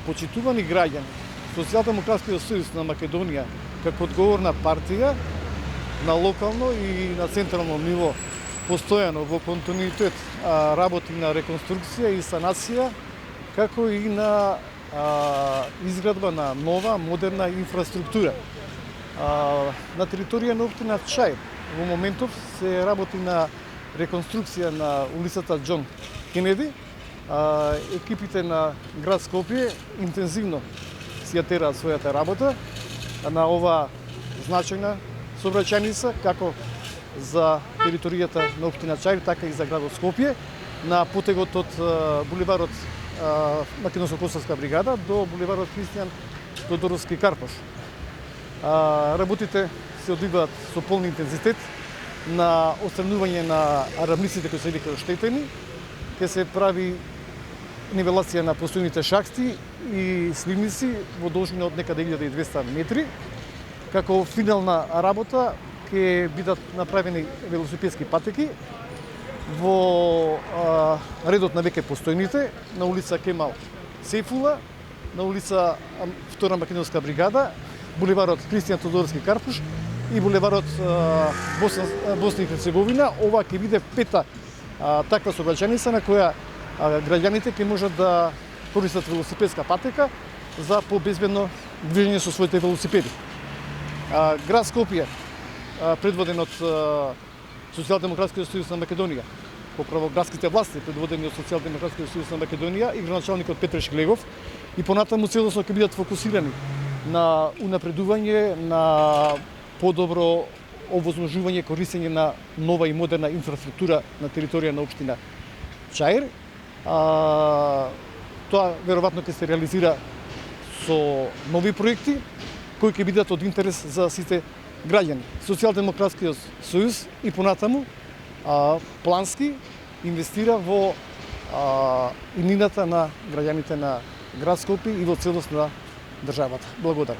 Почитувани граѓани, Социјалдемократскиот сојуз на Македонија како одговорна партија на локално и на централно ниво постојано во континуитет работи на реконструкција и санација, како и на изградба на нова, модерна инфраструктура. На територија на општина Чаир во моментов се работи на реконструкција на улицата Џон Кенеди. Екипите на град Скопје интензивно си ја тераат својата работа на ова значајна сообраќајница, како за територијата на општина Чаир, така и за градот Скопје, на потегот од булеварот Македонско-Косовска бригада до булеварот Христијан Тодоровски Карпош. Работите се одвиваат со полни интензитет на отстранување на рамниците кои се веќе оштетени, ќе се прави нивелација на постојните шахти и сливници во должина од некаде 1200 метри. Како финална работа ќе бидат направени велосипедски патеки во редот на веќе постојните на улица Кемал Сейфула, на улица Втора Македонска бригада, булеварот Христијан Тодоровски Карпуш и булеварот Босна и Херцеговина. Ова ќе биде пета таква сообраќајница на која граѓаните ќе можат да користат велосипедска патека за побезбедно движење со своите велосипеди. Град Скопје, предводен од Социјалдемократскиот сојуз на Македонија, поправо градските власти, предводени од Социјалдемократскиот сојуз на Македонија и градоначалникот Петре Шглегов, и понатаму целосно ќе бидат фокусирани на унапредување, на подобро овозможување користење на нова и модерна инфраструктура на територија на општина Чаир. Тоа веројатно ќе се реализира со нови проекти кои ќе бидат од интерес за сите граѓани. Социјалдемократскиот сојуз и понатаму плански инвестира во иднината на граѓаните на град Скопје и во целост на државата. Благодарам.